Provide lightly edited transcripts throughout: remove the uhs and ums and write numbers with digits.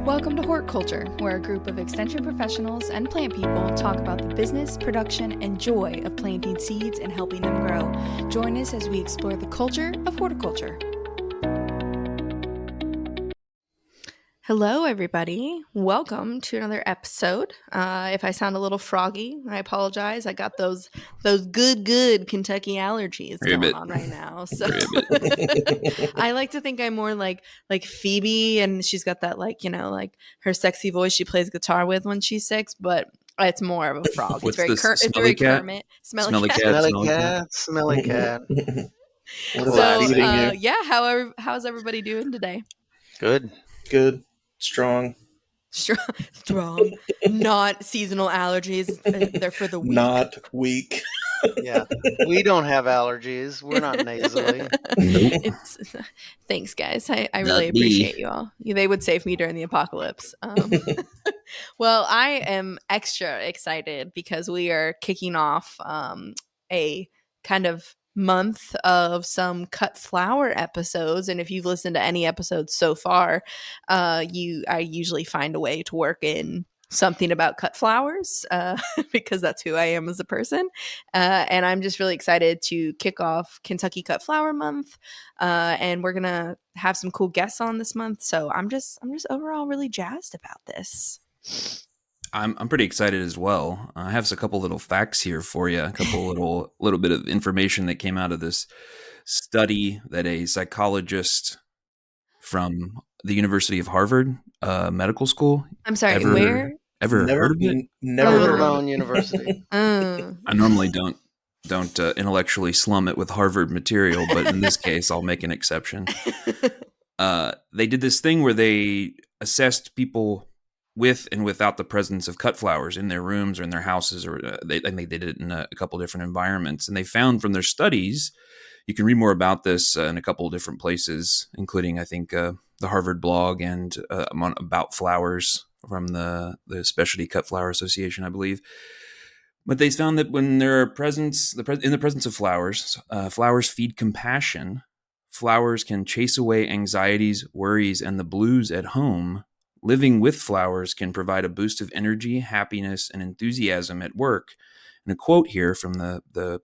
Welcome to Hort Culture, where a group of extension professionals and plant people talk about the business, production, and joy of planting seeds and helping them grow. Join us as we explore the culture of horticulture. Hello, everybody. Welcome to another episode. If I sound a little froggy, I apologize. I got those good Kentucky allergies going on right now. So I like to think I'm more like Phoebe, and she's got that like her sexy voice she plays guitar with when she's sick, but it's more of a frog. What's It's very Kermit. Smelly cat. Smelly cat. So how's everybody doing today? Good. Strong. Not seasonal allergies. They're for the weak. Not weak. Yeah, we don't have allergies. We're not nasally. Nope. Thanks, guys. I really appreciate you all. They would save me during the apocalypse. Well, I am extra excited because we are kicking off a kind of month of some cut flower episodes, and if you've listened to any episodes so far, I usually find a way to work in something about cut flowers because that's who I am as a person, and I'm just really excited to kick off Kentucky Cut Flower Month, and we're gonna have some cool guests on this month. So I'm just overall really jazzed about this. I'm pretty excited as well. I have a couple little facts here for you, a couple little bit of information that came out of this study that a psychologist from the University of Harvard Medical School. I'm sorry, where? Ever heard of it? Never Little known university. I normally don't intellectually slum it with Harvard material, but in this case, I'll make an exception. They did this thing where they assessed people with and without the presence of cut flowers in their rooms or in their houses, or I think they did it in a couple different environments. And they found from their studies, you can read more about this in a couple of different places, including I think the Harvard blog and about flowers from the Specialty Cut Flower Association, I believe. But they found that when there are in the presence of flowers, flowers feed compassion. Flowers can chase away anxieties, worries, and the blues at home. Living with flowers can provide a boost of energy, happiness, and enthusiasm at work. And a quote here from the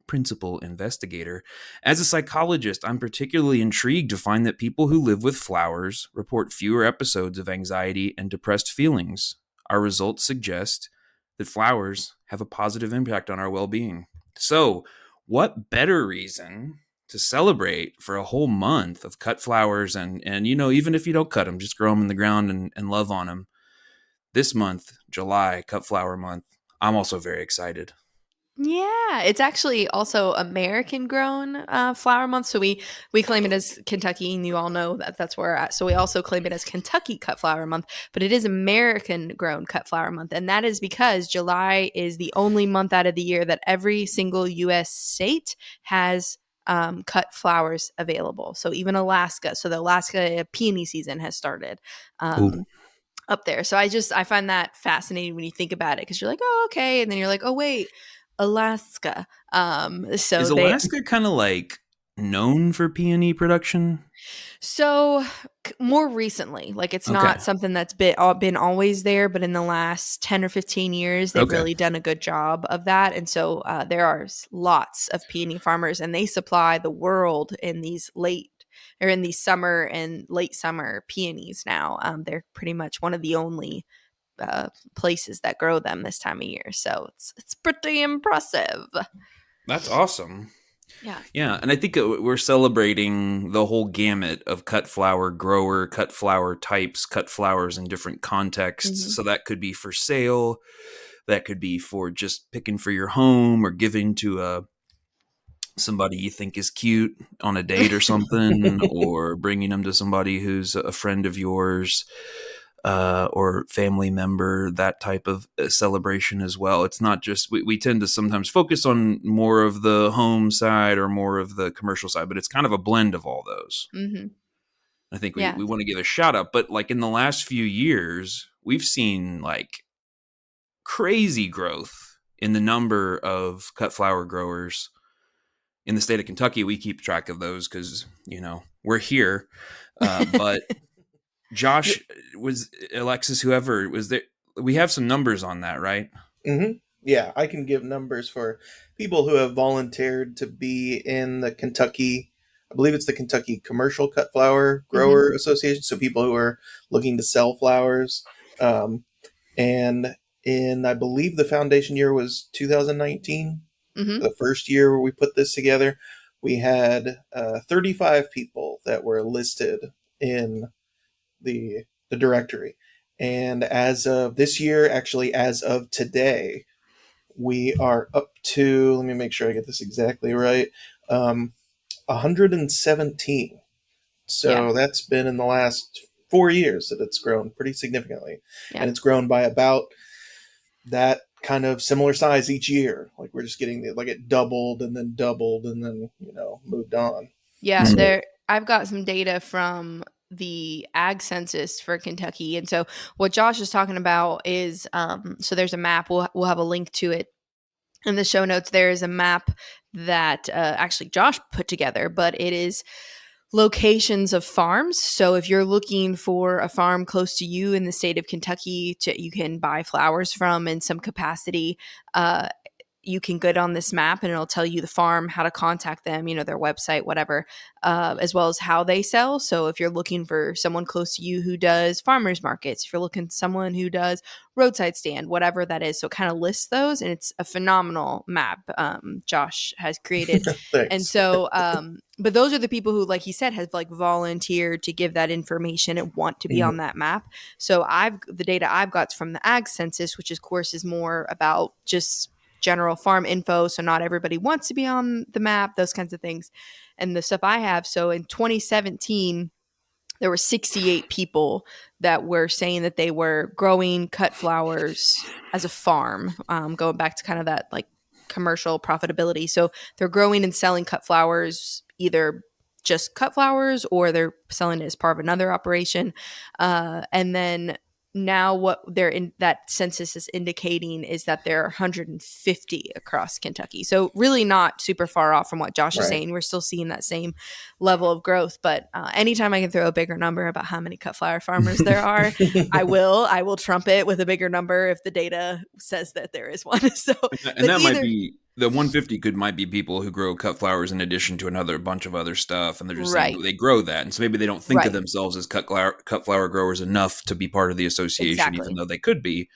principal investigator: "As a psychologist, I'm particularly intrigued to find that people who live with flowers report fewer episodes of anxiety and depressed feelings. Our results suggest that flowers have a positive impact on our well-being." So, what better reason to celebrate for a whole month of cut flowers and even if you don't cut them, just grow them in the ground and love on them. This month, July, Cut Flower Month, I'm also very excited. Yeah, it's actually also American grown flower month. So we claim it as Kentucky, and you all know that's where we're at. So we also claim it as Kentucky Cut Flower Month, but it is American grown cut flower month. And that is because July is the only month out of the year that every single U.S. state has cut flowers available. So even Alaska. So the Alaska peony season has started up there. So I find that fascinating when you think about it, because you're like, oh, okay. And then you're like, oh, wait, Alaska. So is Alaska kind of like known for peony production? So more recently, like it's not something that's been always there, but in the last 10 or 15 years, they've really done a good job of that. And so there are lots of peony farmers, and they supply the world in these summer and late summer peonies now. They're pretty much one of the only places that grow them this time of year. So it's pretty impressive. That's awesome. Yeah. And I think we're celebrating the whole gamut of cut flower grower, cut flower types, cut flowers in different contexts. Mm-hmm. So that could be for sale. That could be for just picking for your home or giving to somebody you think is cute on a date or something, or bringing them to somebody who's a friend of yours. Or family member, that type of celebration as well. It's not just, we tend to sometimes focus on more of the home side or more of the commercial side, but it's kind of a blend of all those. Mm-hmm. I think we want to give a shout out, but like in the last few years, we've seen like crazy growth in the number of cut flower growers in the state of Kentucky. We keep track of those because, we're here, but Josh, was Alexis, whoever was there, we have some numbers on that, right? Mm-hmm. Yeah, I can give numbers for people who have volunteered to be in the Kentucky, I believe it's the Kentucky Commercial Cut Flower Grower Association. So people who are looking to sell flowers. And I believe the foundation year was 2019, the first year where we put this together. We had 35 people that were listed in the directory. And as of this year, actually, as of today, we are up to, let me make sure I get this exactly right, 117. So that's been in the last 4 years that it's grown pretty significantly. Yeah. And it's grown by about that kind of similar size each year. Like we're just getting like it doubled and then moved on. Yeah, So, I've got some data from the ag census for Kentucky. And so what Josh is talking about is so there's a map. We'll have a link to it in the show notes. There is a map that actually Josh put together, but it is locations of farms. So if you're looking for a farm close to you in the state of Kentucky you can buy flowers from in some capacity, you can get on this map and it'll tell you the farm, how to contact them, their website, whatever, as well as how they sell. So if you're looking for someone close to you who does farmers markets, if you're looking for someone who does roadside stand, whatever that is. So it kind of lists those, and it's a phenomenal map Josh has created. And so, but those are the people who, like he said, have like volunteered to give that information and want to be on that map. So the data I've got from the ag census, which of course is more about just general farm info, so not everybody wants to be on the map, those kinds of things, and the stuff I have. So in 2017 there were 68 people that were saying that they were growing cut flowers as a farm, going back to kind of that like commercial profitability. So they're growing and selling cut flowers, either just cut flowers or they're selling it as part of another operation, and then now what they're in that census is indicating is that there are 150 across Kentucky. So really not super far off from what Josh is saying. We're still seeing that same level of growth, but anytime I can throw a bigger number about how many cut flower farmers there are, I will trump it with a bigger number if the data says that there is one. So, and that might be the 150 might be people who grow cut flowers in addition to another bunch of other stuff, and they're just saying they grow that, and so maybe they don't think of themselves as cut flower growers enough to be part of the association, even though they could be.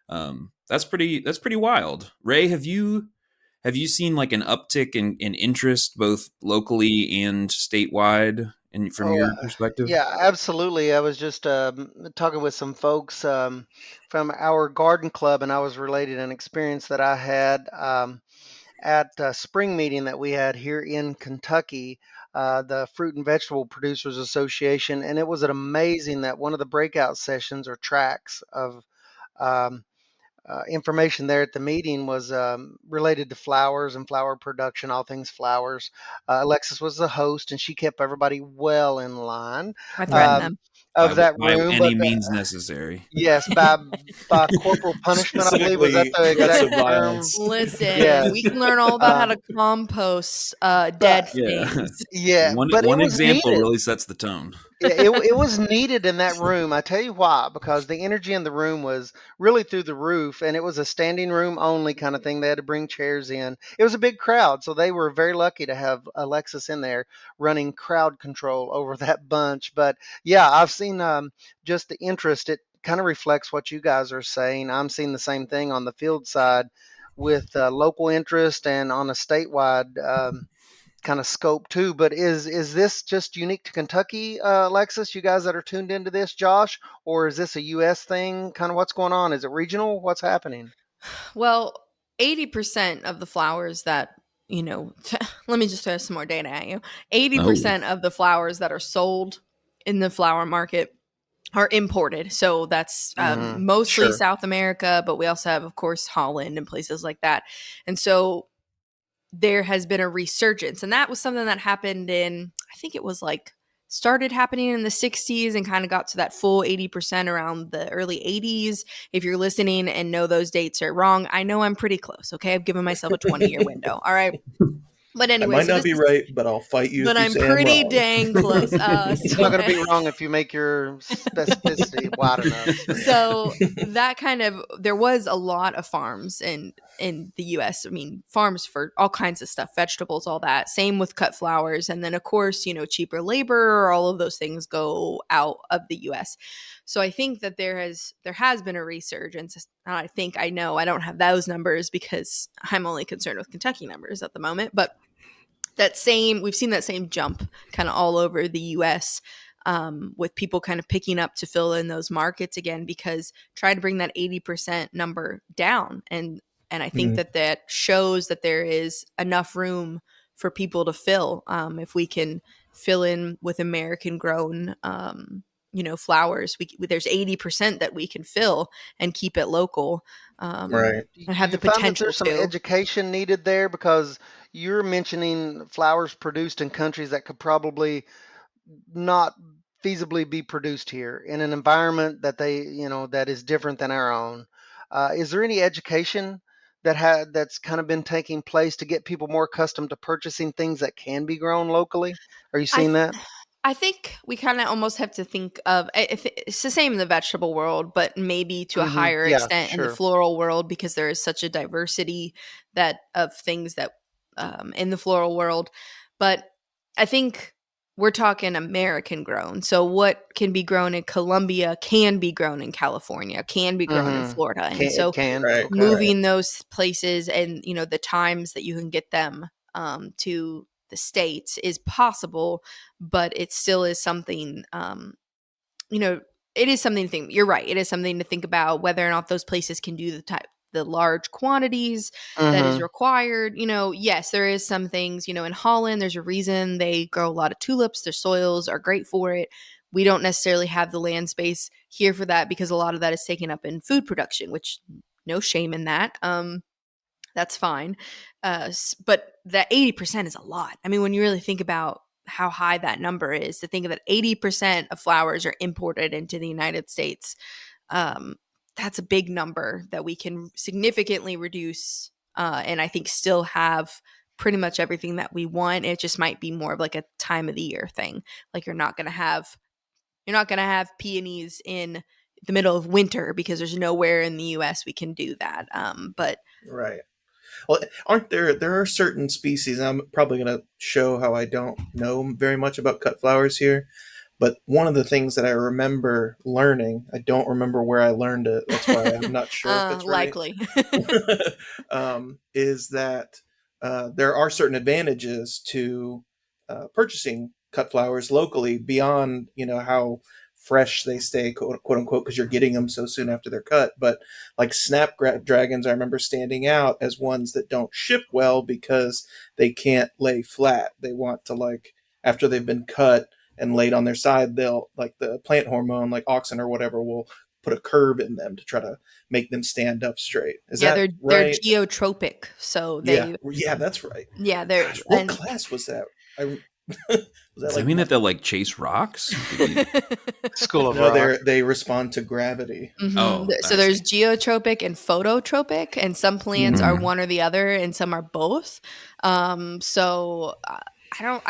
That's pretty wild. Ray, have you seen like an uptick in interest both locally and statewide, and from your perspective? Yeah, absolutely. I was just talking with some folks from our garden club, and I was related an experience that I had at a spring meeting that we had here in Kentucky, the Fruit and Vegetable Producers Association, and it was amazing that one of the breakout sessions or tracks of um, information there at the meeting was related to flowers and flower production, all things flowers. Alexis was the host, and she kept everybody well in line I threatened them of that by room. any means necessary. Yes, by corporal punishment, I believe, was that the exact term? Listen, we can learn all about how to compost dead things. Yeah, but one it was example needed. really sets the tone. It was needed in that room. I tell you why, because the energy in the room was really through the roof, and it was a standing room only kind of thing. They had to bring chairs in. It was a big crowd, so they were very lucky to have Alexis in there running crowd control over that bunch. But yeah, I've seen just the interest. It kind of reflects what you guys are saying. I'm seeing the same thing on the field side with local interest and on a statewide kind of scope too. But is this just unique to Kentucky, Alexis? You guys that are tuned into this, Josh, or is this a U.S. thing? Kind of what's going on? Is it regional? What's happening? Well, 80% of the flowers that let me just throw some more data at you. 80% of the flowers that are sold in the flower market are imported. So that's mostly South America, but we also have, of course, Holland and places like that. And so there has been a resurgence, and that was something that happened in, I think it was like started happening in the 60s and kind of got to that full 80% around the early 80s. If you're listening and know those dates are wrong, I know I'm pretty close. Okay. I've given myself a 20-year window. All right. But I anyway, might so not this be is, right, but I'll fight you but if you I'm say I'm pretty wrong. dang close. It's not going to be wrong if you make your specificity wide enough. So that kind of, there was a lot of farms in the US. I mean, farms for all kinds of stuff, vegetables, all that. Same with cut flowers. And then of course, cheaper labor, all of those things go out of the US. So I think that there has been a resurgence. I know I don't have those numbers because I'm only concerned with Kentucky numbers at the moment, but we've seen that same jump kind of all over the US, with people kind of picking up to fill in those markets again, because try to bring that 80% number down. And I think Mm, that shows that there is enough room for people to fill, if we can fill in with American grown, flowers. There's 80% that we can fill and keep it local, right. and Do have the you find that potential there's some to. education needed there? Because you're mentioning flowers produced in countries that could probably not feasibly be produced here in an environment that that is different than our own. Is there any education that's kind of been taking place to get people more accustomed to purchasing things that can be grown locally? Are you I seeing that? I think we kind of almost have to think of, if it's the same in the vegetable world, but maybe to a higher Yeah, extent in the sure. floral world, because there is such a diversity that of things that, in the floral world. But I think we're talking American grown. So what can be grown in Colombia can be grown in California, can be grown in Mm-hmm. Florida, and It so can. Right, Okay. right. moving those places and the times that you can get them, to the states is possible, but it still is something, you know it is something to think. You're right, it is something to think about whether or not those places can do the large quantities that is Mm-hmm. required. Yes, there is some things, in Holland there's a reason they grow a lot of tulips. Their soils are great for it. We don't necessarily have the land space here for that, because a lot of that is taken up in food production, which no shame in that. That's fine. But that 80% is a lot. I mean, when you really think about how high that number is, to think that 80% of flowers are imported into the United States, um, that's a big number that we can significantly reduce, and I think still have pretty much everything that we want. It just might be more of like a time of the year thing. Like you're not going to have peonies in the middle of winter, because there's nowhere in the US we can do that. But Right. Well, aren't there are certain species, and I'm probably going to show how I don't know very much about cut flowers here, but one of the things that I remember learning, I don't remember where I learned it, that's why I'm not sure if it's right, likely. is that there are certain advantages to purchasing cut flowers locally beyond how fresh they stay, quote unquote, because you're getting them so soon after they're cut. But like snapdragons, I remember standing out as ones that don't ship well because they can't lay flat. They want to, like, after they've been cut and laid on their side, they'll, like, the plant hormone, like auxin or whatever, will put a curve in them to try to make them stand up straight. Is Yeah, that they're right? geotropic, so Yeah, they yeah, that's right. yeah they're Gosh, what and class was that? I was that Does that like mean that they'll like chase rocks? Did we? School of no? Rock. They respond to gravity. Oh, So I there's see. geotropic and phototropic, and some plants are Mhm. one or the other, and some are both. So I don't.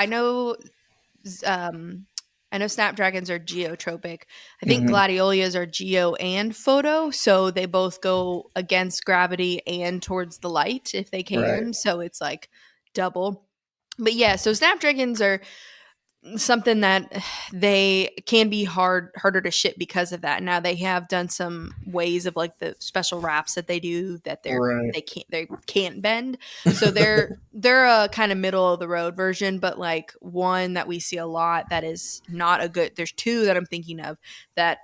Um, I know snapdragons are geotropic. I think Hmm. gladiolus are geo and photo, so they both go against gravity and towards the light if they Right. can. So it's like double. But yeah, so snapdragons are something that they can be harder to ship because of that. Now they have done some ways of like the special wraps that they do that Right. they can't bend. So they're a kind of middle of the road version, but like one that we see a lot that is not a good. There's two that I'm thinking of that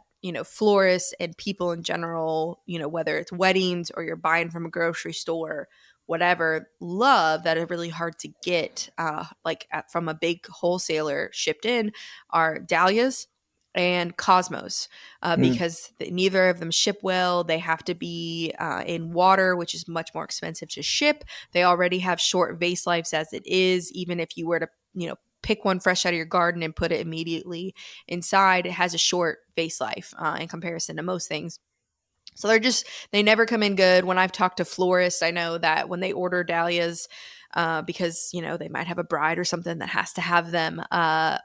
florists and people in general, whether it's weddings or you're buying from a grocery store, whatever, love, that are really hard to get, from a big wholesaler shipped in, are dahlias and cosmos, Mm. because neither of them ship well. They have to be in water, which is much more expensive to ship. They already have short vase lives as it is. Even if you were to pick one fresh out of your garden and put it immediately inside, it has a short vase life, in comparison to most things. So they never come in good. When I've talked to florists, I know that when they order dahlias, because, they might have a bride or something that has to have them.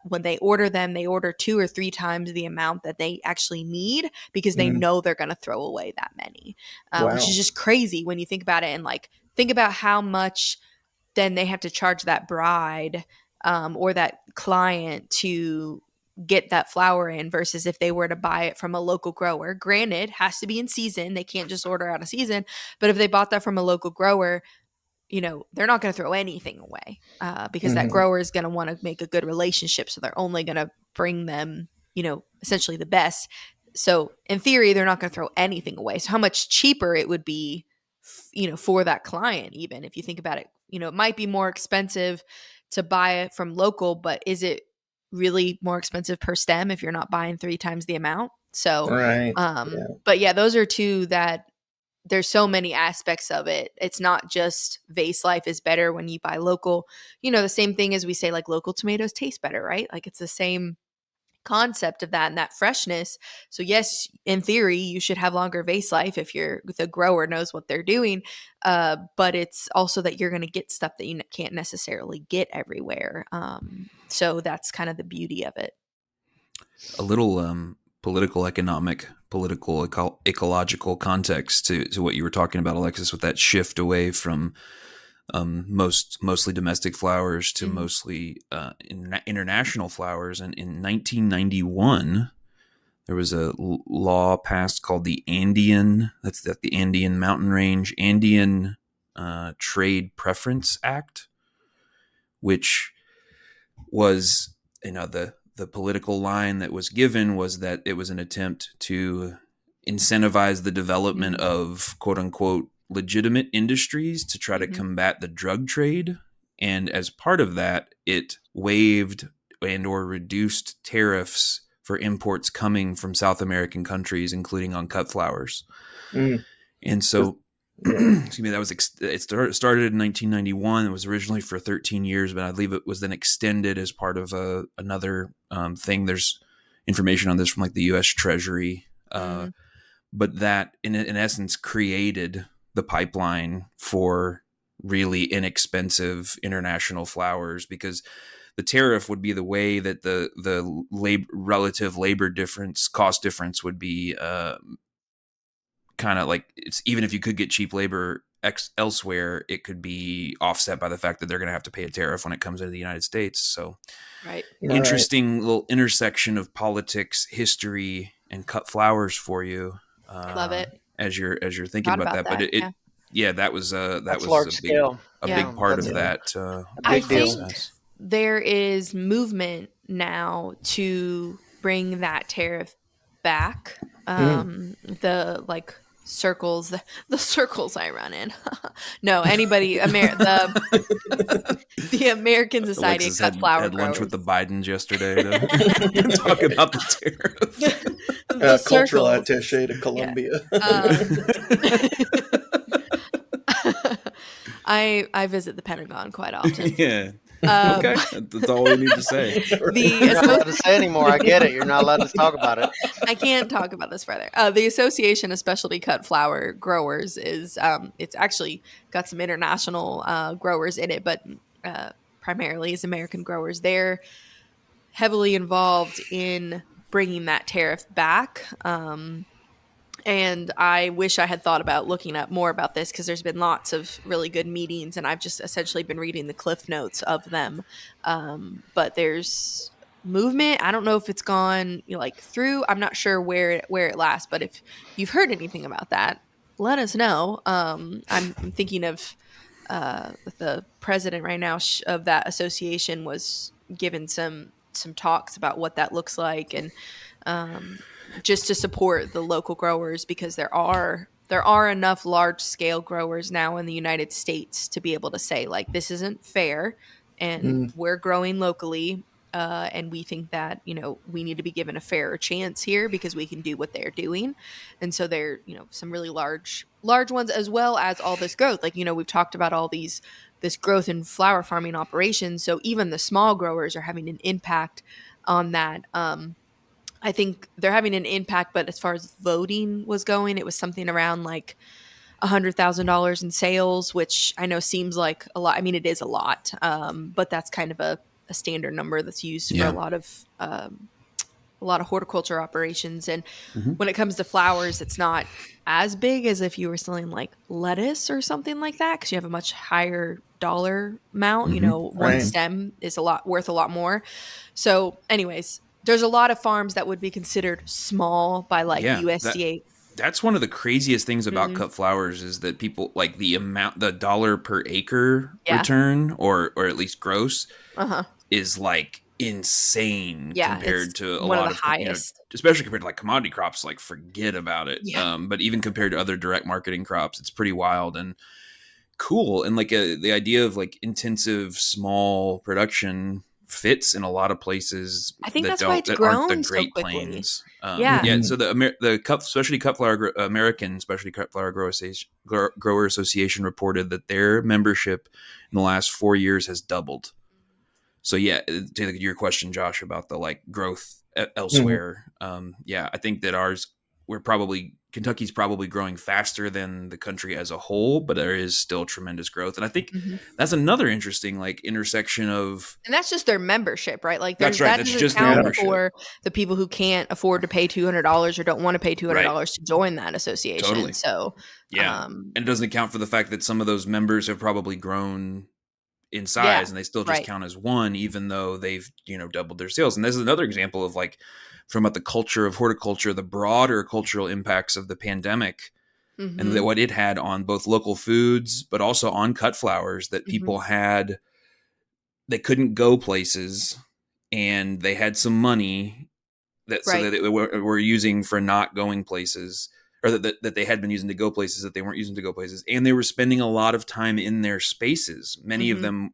When they order them, they order 2 or 3 times the amount that they actually need because they know they're going to throw away that many, which is just crazy when you think about it. And like, think about how much then they have to charge that bride or that client to get that flower in versus if they were to buy it from a local grower. Granted, has to be in season. They can't just order out of season. But if they bought that from a local grower, they're not going to throw anything away because that grower is going to want to make a good relationship. So they're only going to bring them, essentially the best. So in theory, they're not going to throw anything away. So how much cheaper it would be, for that client, even if you think about it, it might be more expensive to buy it from local, but is it really more expensive per stem if you're not buying 3 times the amount? So, but yeah, those are 2 that there's so many aspects of it. It's not just vase life is better when you buy local, the same thing as we say, like local tomatoes taste better, right? Like it's the same concept of that and that freshness. So yes, in theory, you should have longer vase life if the grower knows what they're doing. But it's also that you're going to get stuff that you can't necessarily get everywhere. So that's kind of the beauty of it. A little political, ecological context to what you were talking about, Alexis, with that shift away from mostly domestic flowers to mostly international flowers. And in 1991, there was a law passed called the Andean Mountain Range Andean Trade Preference Act, which was, the political line that was given was that it was an attempt to incentivize the development of quote unquote legitimate industries to try to combat the drug trade. And as part of that, it waived and or reduced tariffs for imports coming from South American countries, including on cut flowers. And so, excuse me, it started in 1991. It was originally for 13 years, but I believe it was then extended as part of another thing. There's information on this from like the U.S. Treasury, but that in essence created the pipeline for really inexpensive international flowers, because the tariff would be the way that the relative labor cost difference would be kind of like, it's even if you could get cheap labor elsewhere, it could be offset by the fact that they're going to have to pay a tariff when it comes into the United States. So interesting little intersection of politics, history, and cut flowers for you. Love it. As you're thinking about that. But that was large scale. A big part of that. I think there is movement now to bring that tariff back. The like circles, the circles I run in. No, anybody, the American Society Alexis of Cut Flower had lunch Growers. with the Bidens yesterday to talk about the tariff. Cultural attaché to Colombia. I visit the Pentagon quite often. Yeah. Okay, that's all we need to say. You're not allowed to say anymore. I get it. You're not allowed to talk about it. I can't talk about this further. The Association of Specialty Cut Flower Growers is it's actually got some international growers in it, but primarily is American growers. They're heavily involved in bringing that tariff back. And I wish I had thought about looking up more about this because there's been lots of really good meetings and I've just essentially been reading the cliff notes of them. But there's movement. I don't know if it's gone through. I'm not sure where it lasts, but if you've heard anything about that, let us know. I'm thinking of the president right now of that association was given some talks about what that looks like and just to support the local growers because there are enough large scale growers now in the United States to be able to say this isn't fair and we're growing locally and we think that we need to be given a fairer chance here because we can do what they're doing. And so there some really large ones as well as all this growth we've talked about this growth in flower farming operations, so even the small growers are having an impact on that. I think they're having an impact, but as far as voting was going, it was something around $100,000 in sales, which I know seems like a lot. I mean, it is a lot, but that's kind of a standard number that's used for Yeah. a lot of horticulture operations. And Mm-hmm. when it comes to flowers, it's not as big as if you were selling like lettuce or something like that, because you have a much higher dollar amount. You Mm-hmm. know, one Right. stem is worth a lot more. So, anyways, there's a lot of farms that would be considered small by like Yeah, USDA. That's one of the craziest things about cut flowers is that people like the dollar per acre Yeah. return or at least gross Uh-huh. is like insane Yeah, compared it's to a one of lot the of highest. especially compared to like commodity crops, like forget about it. Yeah. But even compared to other direct marketing crops, it's pretty wild and cool. And like the idea of like intensive small production fits in a lot I think that's why that it's aren't the grown so Great quickly. Plains. Yeah. Yeah. So the American Specialty Cut Flower Grower Association reported that their membership in the last 4 years has doubled. So yeah, to your question, Josh, about the like growth elsewhere. Yeah, I think that Kentucky's probably growing faster than the country as a whole, but there is still tremendous growth. And I think that's another interesting like intersection of. And that's just their membership, right? Like That's right. that That's doesn't just their count membership. for the people who can't afford to pay $200 or don't want to pay $200 to join that association. Totally. So yeah, and it doesn't account for the fact that some of those members have probably grown in size, Yeah, and they still just count as one, even though they've doubled their sales. And this is another example of like from the culture of horticulture, the broader cultural impacts of the pandemic, and that what it had on both local foods, but also on cut flowers. That people they couldn't go places, and they had some money so that they were using for not going places. Or that they had been using to go places that they weren't using to go places. And they were spending a lot of time in their spaces. Many of them,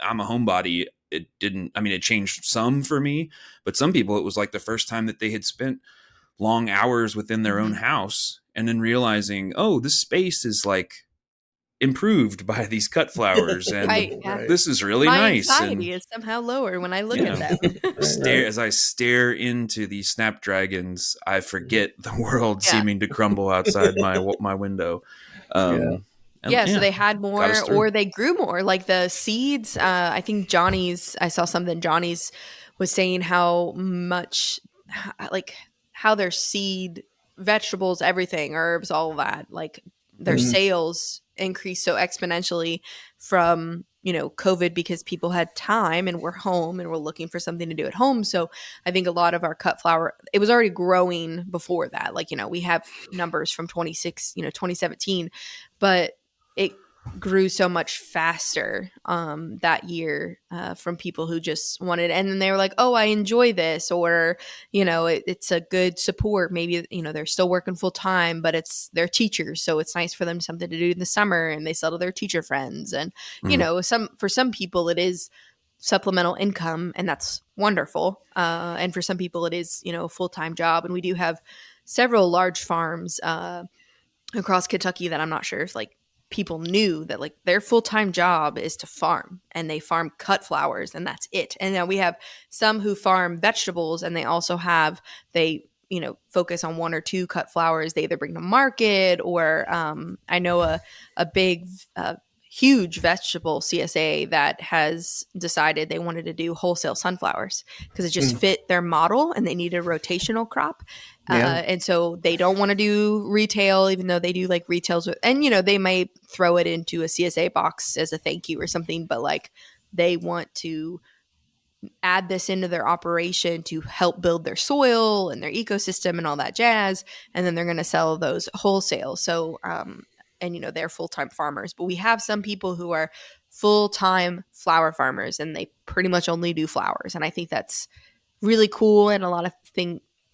I'm a homebody. It changed some for me, but some people, it was like the first time that they had spent long hours within their own house and then realizing, oh, this space is like improved by these cut flowers. And this is really nice. My anxiety is somehow lower when I look at them. As I stare into these snapdragons, I forget the world seeming to crumble outside my window. So they had more, or they grew more. Like the seeds, I think I saw something. Johnny's was saying how much, like how their seed, vegetables, everything, herbs, all of that, like their sales increased so exponentially from COVID, because people had time and were home and were looking for something to do at home. So I think a lot of our cut flower, it was already growing before that. Like, we have numbers from 2017, but it grew so much faster that year from people who just wanted, and then they were like, oh, I enjoy this, or it's a good support. Maybe they're still working full time, but it's their teachers, so it's nice for them something to do in the summer, and they sell to their teacher friends. And for some people it is supplemental income, and that's wonderful, and for some people it is a full-time job. And we do have several large farms across Kentucky that I'm not sure if like people knew that like their full-time job is to farm, and they farm cut flowers, and that's it. And now we have some who farm vegetables, and they focus on one or two cut flowers they either bring to market, or I know a big huge vegetable CSA that has decided they wanted to do wholesale sunflowers because it just fit their model, and they need a rotational crop. And so they don't want to do retail, even though they do like retails and they might throw it into a CSA box as a thank you or something, but like they want to add this into their operation to help build their soil and their ecosystem and all that jazz. And then they're going to sell those wholesale. So, and they're full-time farmers, but we have some people who are full-time flower farmers, and they pretty much only do flowers. And I think that's really cool. And a lot of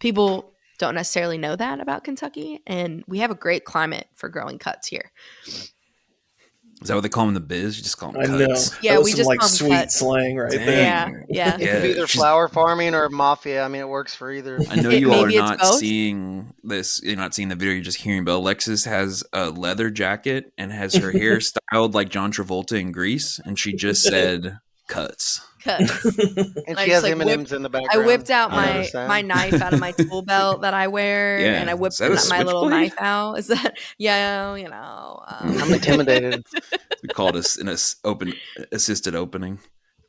people don't necessarily know that about Kentucky, and we have a great climate for growing cuts here. Is that what they call them in the biz? You just call them cuts. Know. Yeah, we just like call them sweet cuts. slang right there. Yeah. It could be either flower farming or mafia. I mean, it works for either. I know you all are not seeing this. You're not seeing the video. You're just hearing. But Alexis has a leather jacket and has her hair styled like John Travolta in Grease, and she just said cuts. Cuts. And I she just has like M&Ms in the I background. whipped out I noticed that. my knife out of my tool belt that I wear, Yeah. and I whipped Is that a my little switchblade? knife out. Is that I'm intimidated. We call it an open assisted opening.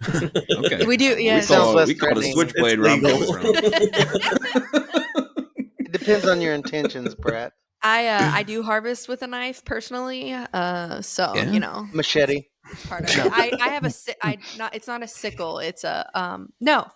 Okay. We do, yeah. It sounds less We call it a threatening. switchblade It's where I'm legal. coming from. It depends on your intentions, Brett. I do harvest with a knife personally, so Yeah. Machete. it's part of No. it. I have it's not a sickle. It's a no.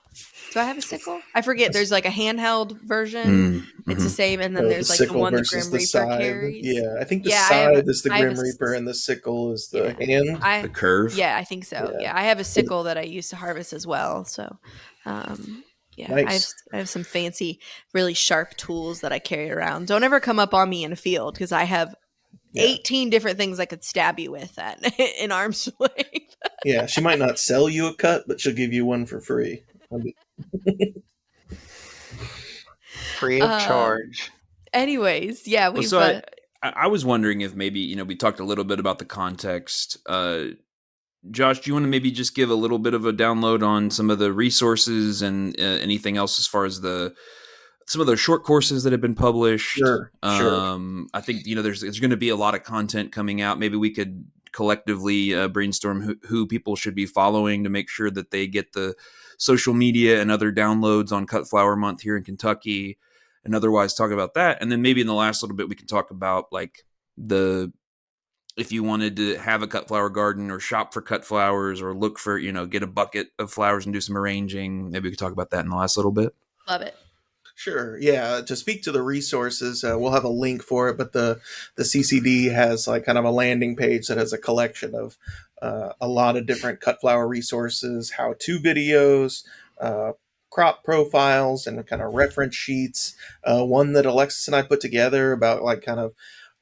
Do I have a sickle? I forget. There's like a handheld version. It's the same, and then The there's like the sickle one the versus Grim the Reaper scythe. carries. Yeah, I think the Yeah, scythe is the I have Grim Reaper and the sickle is the yeah. hand. The curve. Yeah, I think so. Yeah. Yeah, I have a sickle that I use to harvest as well. So, yeah, Nice. I have some fancy, really sharp tools that I carry around. Don't ever come up on me in a field because I have Yeah. 18 different things I could stab you with at in arm's length. Yeah, she might not sell you a cut, but she'll give you one for free. Free of charge. Anyways, yeah, Well, we've so I was wondering if maybe, we talked a little bit about the context. Josh, do you want to maybe just give a little bit of a download on some of the resources and anything else as far as some of the short courses that have been published? Sure. I think, there's going to be a lot of content coming out. Maybe we could collectively brainstorm who people should be following to make sure that they get the social media and other downloads on Cut Flower Month here in Kentucky, and otherwise talk about that. And then maybe in the last little bit, we can talk about like if you wanted to have a cut flower garden or shop for cut flowers or look for, get a bucket of flowers and do some arranging. Maybe we could talk about that in the last little bit. love it. Sure. Yeah. To speak to the resources, we'll have a link for it, but the CCD has like kind of a landing page that has a collection of a lot of different cut flower resources, how-to videos, crop profiles, and kind of reference sheets. One that Alexis and I put together about like kind of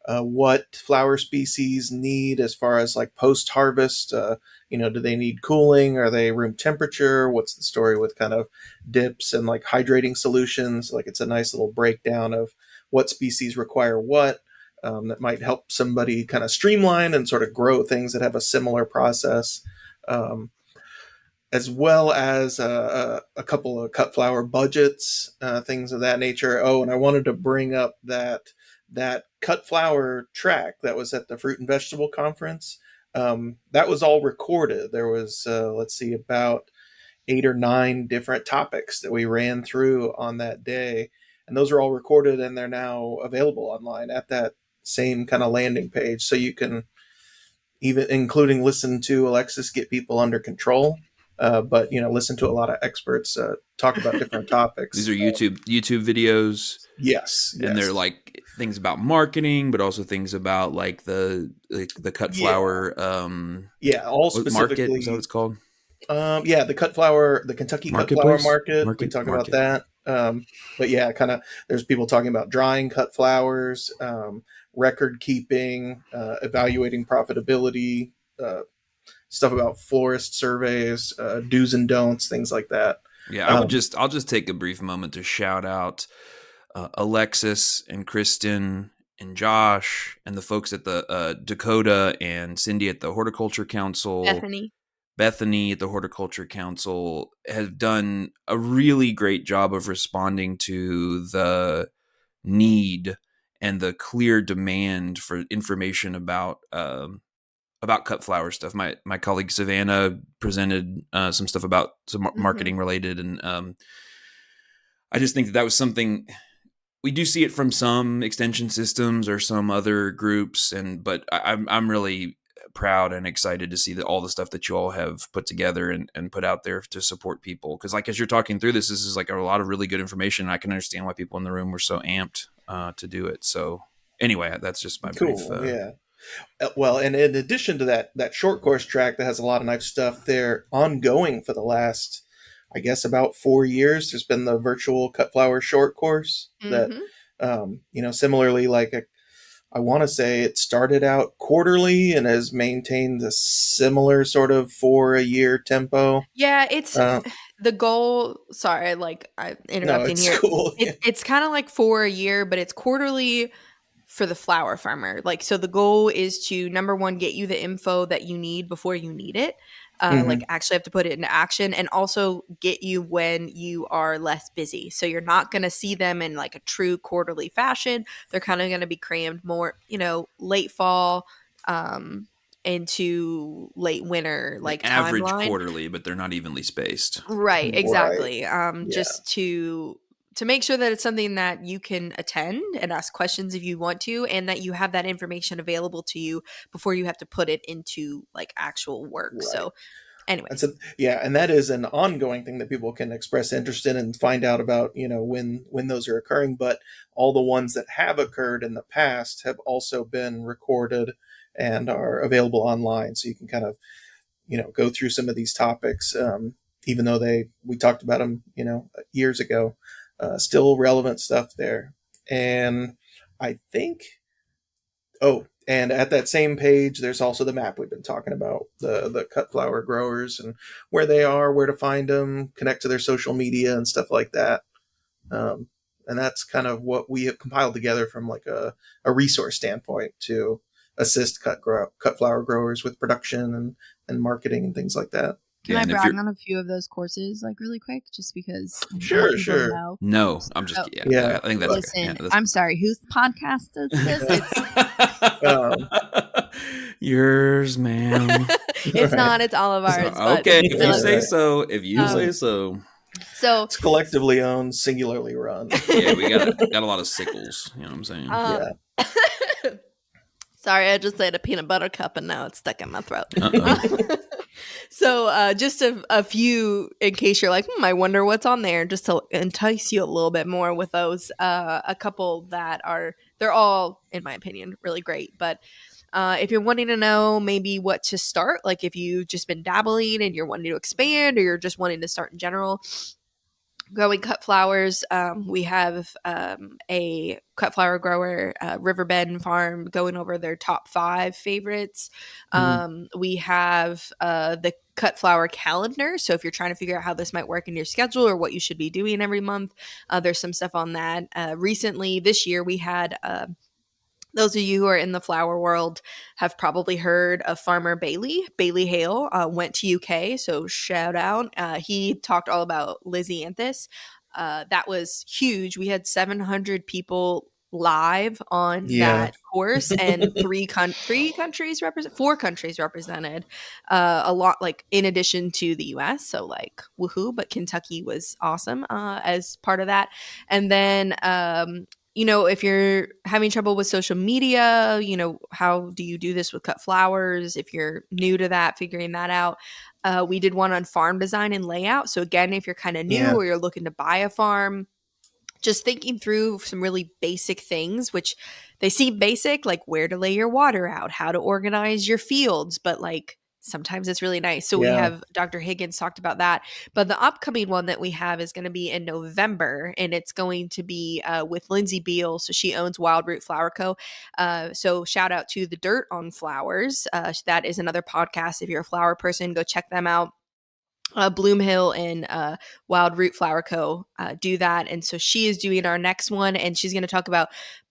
what flower species need as far as like post-harvest. Do they need cooling? Are they room temperature? What's the story with kind of dips and like hydrating solutions? Like it's a nice little breakdown of what species require what. That might help somebody kind of streamline and sort of grow things that have a similar process. As well as a couple of cut flower budgets, things of that nature. Oh, and I wanted to bring up that cut flower track that was at the Fruit and Vegetable Conference. That was all recorded. There was, about 8 or 9 different topics that we ran through on that day. And those are all recorded and they're now available online at that same kind of landing page. So you can even, including listen to Alexis get people under control. But listen to a lot of experts talk about different topics. These are YouTube videos. Yes, and they're like things about marketing, but also things about like the cut flower. All specifically. Market, is that what it's called? The cut flower, the Kentucky cut flower market. We talk about that. But yeah, kind of. There's people talking about drying cut flowers, record keeping, evaluating profitability. Stuff about florist surveys, do's and don'ts, things like that. Yeah, I'll just take a brief moment to shout out Alexis and Kristen and Josh and the folks at the Dakota and Cindy at the Horticulture Council. Bethany at the Horticulture Council have done a really great job of responding to the need and the clear demand for information about cut flower stuff. My colleague Savannah presented some stuff about some marketing related, and I just think that was something we do see it from some extension systems or some other groups, but I'm really proud and excited to see all the stuff that you all have put together and put out there to support people. Because like as you're talking through this is like a lot of really good information. I can understand why people in the room were so amped to do it. So anyway, that's just my brief. Yeah. Well, and in addition to that short course track that has a lot of nice stuff there, ongoing for the last, I guess, about 4 years, there's been the virtual cut flower short course that, similarly, like I want to say it started out quarterly and has maintained a similar sort of 4-a-year tempo. Yeah, it's the goal. Sorry, I'm interrupting here. Cool. It's kind of like 4 a year, but it's quarterly for the flower farmer. So the goal is to, number one, get you the info that you need before you need it. like actually have to put it into action, and also get you when you are less busy. So you're not going to see them in like a true quarterly fashion. They're kind of going to be crammed more, late fall into late winter, like average timeline. quarterly, but they're not evenly spaced. Right, exactly. Yeah. Just to make sure that it's something that you can attend and ask questions if you want to, and that you have that information available to you before you have to put it into like actual work. Right. So anyways. And that is an ongoing thing that people can express interest in and find out about, when those are occurring. But all the ones that have occurred in the past have also been recorded and are available online. So you can kind of, go through some of these topics, even though we talked about them, years ago, still relevant stuff there. And I think, and at that same page, there's also the map we've been talking about, the cut flower growers and where they are, where to find them, connect to their social media and stuff like that. And that's kind of what we have compiled together from like a resource standpoint to assist cut flower growers with production and marketing and things like that. Can I brag on a few of those courses, like really quick, just because? Sure. No, I'm just yeah. I think that's listen. okay. I'm sorry. Whose podcast is this? It's yours, ma'am. It's not. It's all of ours. Okay, if you say so. If you say so. So it's collectively owned, singularly run. Yeah, we got a lot of sickles. You know what I'm saying? Yeah. Sorry, I just ate a peanut butter cup and now it's stuck in my throat. So just a few, in case you're like, I wonder what's on there, just to entice you a little bit more with those. A couple that they're all, in my opinion, really great. But if you're wanting to know maybe what to start, like if you've just been dabbling and you're wanting to expand, or you're just wanting to start in general, growing cut flowers, we have a cut flower grower, Riverbend Farm, going over their top 5 favorites. We have the cut flower calendar. So if you're trying to figure out how this might work in your schedule or what you should be doing every month, there's some stuff on that. Recently, this year, we had those of you who are in the flower world have probably heard of farmer Bailey Hale. Went to UK, so shout out. He talked all about Lisianthus. That was huge. We had 700 people live on that course, and 4 countries represented. A lot, like in addition to the US, so like woohoo, but Kentucky was awesome as part of that. And then if you're having trouble with social media, how do you do this with cut flowers? If you're new to that, figuring that out. We did one on farm design and layout. So again, if you're kind of new or you're looking to buy a farm, just thinking through some really basic things, which they seem basic, like where to lay your water out, how to organize your fields, but like sometimes it's really nice. So we have Dr. Higgins talked about that. But the upcoming one that we have is going to be in November, and it's going to be with Lindsay Beal. So she owns Wild Root Flower Co. So shout out to The Dirt on Flowers. That is another podcast. If you're a flower person, go check them out. Bloomhill and Wild Root Flower Co. Do that. And so she is doing our next one, and she's going to talk about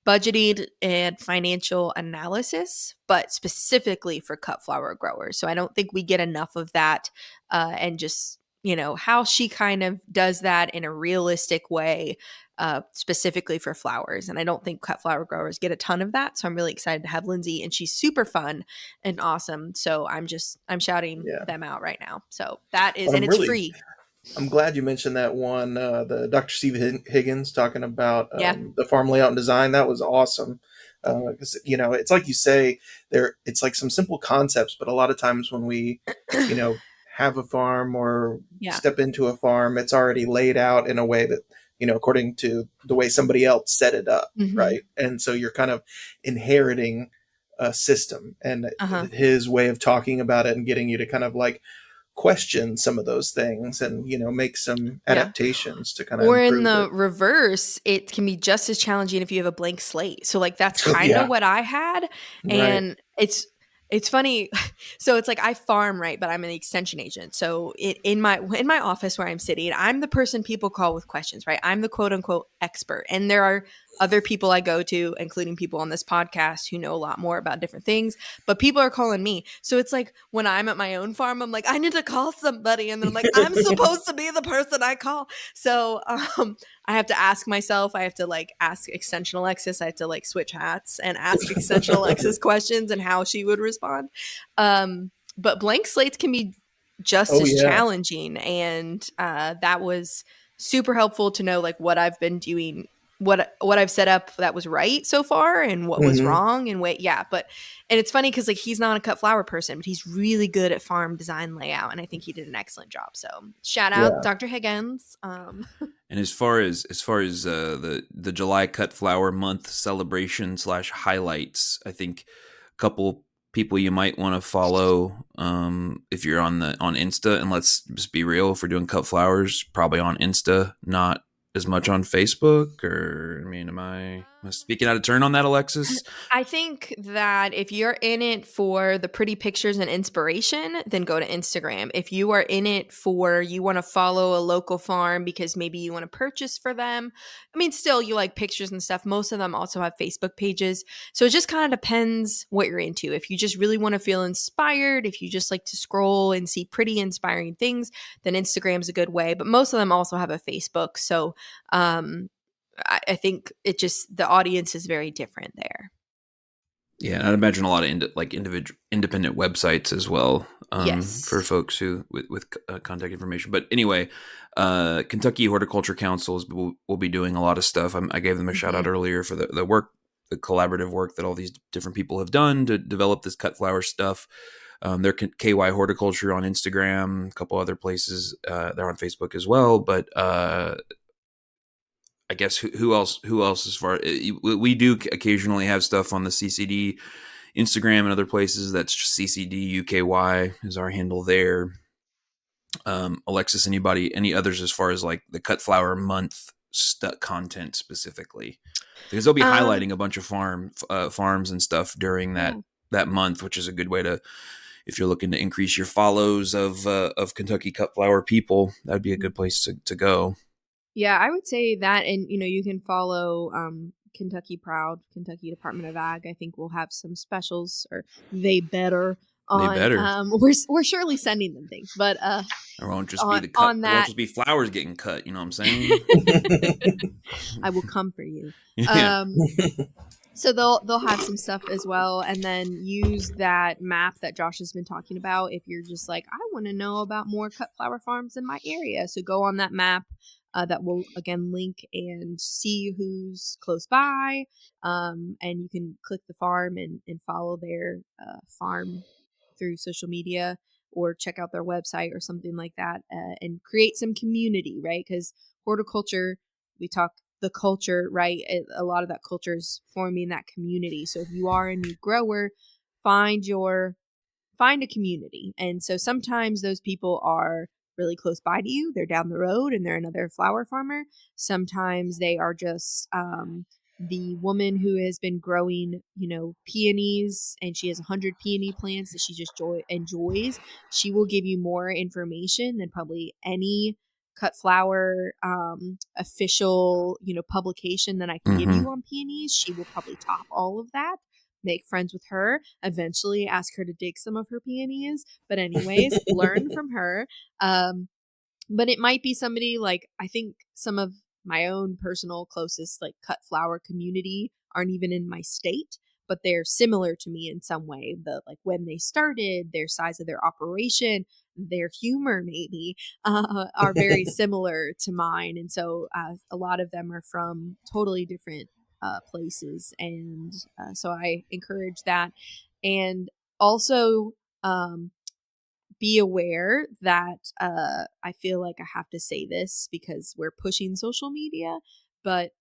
budgeting and financial analysis, but specifically for cut flower growers. So I don't think we get enough of that, and just, how she kind of does that in a realistic way, specifically for flowers. And I don't think cut flower growers get a ton of that. So I'm really excited to have Lindsay, and she's super fun and awesome. So I'm shouting them out right now. So that is, and it's free. I'm glad you mentioned that one, the Dr. Steve Higgins talking about the farm layout and design. That was awesome. Because, it's like you say, it's like some simple concepts, but a lot of times when we, have a farm or step into a farm, it's already laid out in a way that, according to the way somebody else set it up, right? And so you're kind of inheriting a system, and his way of talking about it and getting you to kind of like question some of those things and make some adaptations to kind of or in the reverse, it can be just as challenging if you have a blank slate. So like that's kind of what I had, and it's funny. So it's like I farm, right, but I'm an extension agent. So in my office where I'm sitting, I'm the person people call with questions, right? I'm the quote unquote expert. And there are other people I go to, including people on this podcast, who know a lot more about different things, but people are calling me. So it's like when I'm at my own farm, I'm like, I need to call somebody. And then I'm like, I'm supposed to be the person I call. So I have to ask myself, I have to like ask Extension Alexis, I have to like switch hats and ask Extension Alexis questions and how she would respond. But blank slates can be just as challenging. And that was super helpful to know like what I've been doing, what I've set up that was right so far and what was wrong and but and it's funny because like he's not a cut flower person, but he's really good at farm design layout, and I think he did an excellent job. So shout out Dr. Higgins. And as far as the July cut flower month celebration / highlights, I think a couple people you might want to follow if you're on Insta, and let's just be real, if we're doing cut flowers, probably on Insta, not as much on Facebook. Or I mean, am I speaking out of turn on that, Alexis? I think that if you're in it for the pretty pictures and inspiration, then go to Instagram. If you are in it for, you want to follow a local farm because maybe you want to purchase for them, I mean, still you like pictures and stuff. Most of them also have Facebook pages. So it just kind of depends what you're into. If you just really want to feel inspired, if you just like to scroll and see pretty inspiring things, then Instagram's a good way. But most of them also have a Facebook. So I think it just, the audience is very different there. Yeah, and I'd imagine a lot of independent websites as well for folks who with contact information. But anyway, Kentucky Horticulture Councils will be doing a lot of stuff. I gave them a shout out earlier for the work, the collaborative work that all these different people have done to develop this cut flower stuff. They're KY Horticulture on Instagram, a couple other places. They're on Facebook as well, but I guess who else as far, we do occasionally have stuff on the CCD Instagram and other places. That's CCD UKY is our handle there. Alexis, any others as far as like the cut flower month content specifically? Because they'll be highlighting a bunch of farms and stuff during that month, which is a good way to, if you're looking to increase your follows of Kentucky cut flower people, that'd be a good place to go. Yeah, I would say that, and you can follow Kentucky Proud, Kentucky Department of Ag. I think we'll have some specials, or they better. We're surely sending them things, but it won't just be the cut. It won't just be flowers getting cut. You know what I'm saying? I will come for you. Yeah. So they'll have some stuff as well, and then use that map that Josh has been talking about if you're just like, I want to know about more cut flower farms in my area. So go on that map. That will again link and see who's close by, and you can click the farm and follow their farm through social media, or check out their website or something like that, and create some community, right? Because horticulture, we talk the culture, right? A lot of that culture is forming that community. So if you are a new grower, find a community. And so sometimes those people are really close by to you. They're down the road and they're another flower farmer. Sometimes they are just the woman who has been growing, peonies, and she has 100 peony plants that she just enjoys. She will give you more information than probably any cut flower official, publication that I can give you on peonies. She will probably top all of that. Make friends with her, eventually ask her to dig some of her peonies. But anyways, learn from her. But it might be somebody like, I think some of my own personal closest like cut flower community aren't even in my state, but they're similar to me in some way. The like when they started, their size of their operation, their humor maybe are very similar to mine. And so a lot of them are from totally different places, and so I encourage that. And also be aware that I feel like I have to say this because we're pushing social media, but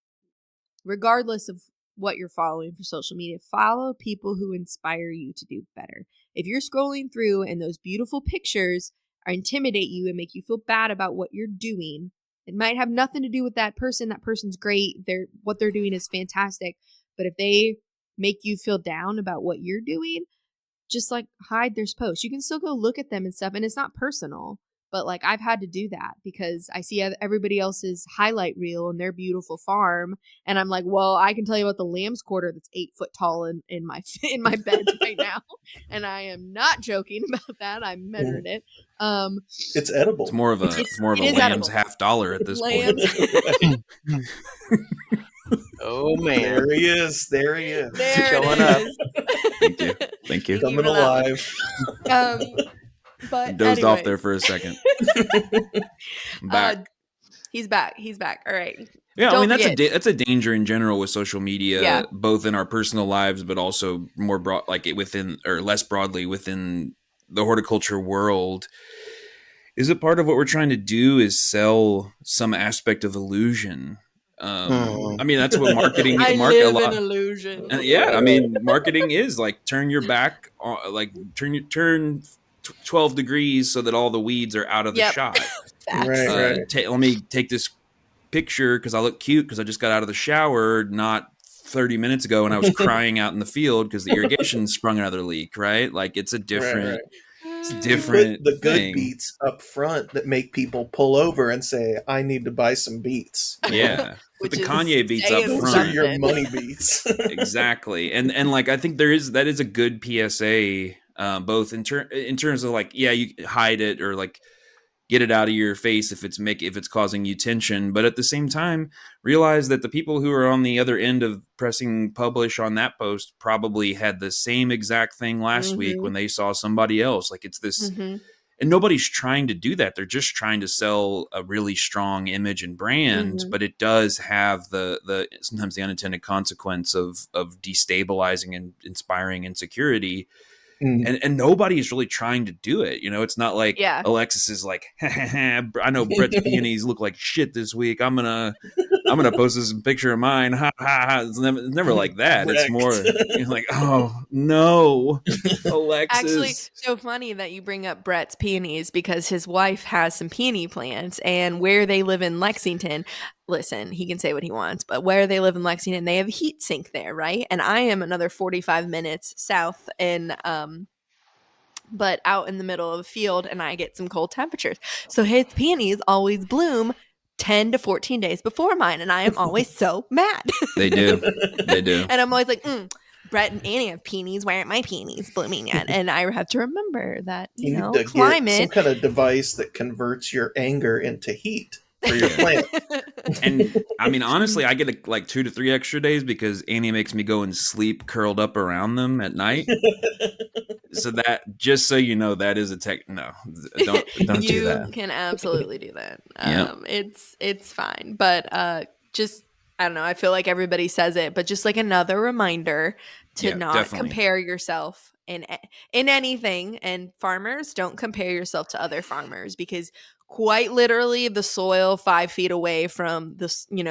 regardless of what you're following for social media, follow people who inspire you to do better. If you're scrolling through and those beautiful pictures intimidate you and make you feel bad about what you're doing, it might have nothing to do with that person. That person's great. What they're doing is fantastic. But if they make you feel down about what you're doing, just like hide their posts. You can still go look at them and stuff, and it's not personal, But like I've had to do that because I see everybody else's highlight reel and their beautiful farm, and I'm like, well, I can tell you about the lamb's quarter that's 8 foot tall in my in my bed right now, and I am not joking about that. I measured it. It's edible. It's more of a lamb's edible. $50 at this Lambs. point. Oh man, There he is. There he is. There Showing it up. is. Thank you. Coming for that alive. But Dozed off anyways. there for a second. I'm back. He's back. He's back. All right. Yeah, Don't I mean forget. that's a danger in general with social media, Yeah. both in our personal lives, but also more broad, like within or less broadly within the horticulture world. Is it part of what we're trying to do? Is sell some aspect of illusion? I mean, that's what marketing. I live in illusion. Yeah, I mean, marketing is like turn your back, like turn 12 degrees so that all the weeds are out of the shot. Right. Let me take this picture because I look cute because I just got out of the shower not 30 minutes ago and I was crying out in the field because the irrigation sprung another leak. Right? Like it's a different. Right. It's You different. put the good thing. beets up front that make people pull over and say, "I need to buy some beets." Yeah. Put the Which is Kanye beats up saying Those front. are your money beets. Exactly. And like I think that is a good PSA, both in terms of like, yeah, you hide it or like get it out of your face if it's causing you tension, but at the same time realize that the people who are on the other end of pressing publish on that post probably had the same exact thing last week when they saw somebody else. Like it's this and nobody's trying to do that. They're just trying to sell a really strong image and brand, but it does have the sometimes the unintended consequence of destabilizing and inspiring insecurity. And nobody's really trying to do it. You know, it's not like Alexis is like, I know Brett's peonies look like shit this week. I'm gonna post this picture of mine. Ha ha ha. It's never like that. It's more like, oh no, Alexis. Actually, so funny that you bring up Brett's peonies because his wife has some peony plants, and where they live in Lexington, listen, he can say what he wants, but where they live in Lexington, they have a heat sink there, right? And I am another 45 minutes south in but out in the middle of the field, and I get some cold temperatures. So his peonies always bloom 10 to 14 days before mine, and I am always so mad. They do. And I'm always like, Brett and Annie have peonies. Why aren't my peonies blooming yet? And I have to remember that, you know, need to climate. get some kind of device that converts your anger into heat for your plant. And I mean, honestly, I get like 2 to 3 extra days because Annie makes me go and sleep curled up around them at night. So that, just so you know, that is a no, don't do that. You can absolutely do that. It's fine, but just I don't know. I feel like everybody says it, but just like another reminder to not compare yourself in anything. And farmers, don't compare yourself to other farmers because quite literally the soil 5 feet away from the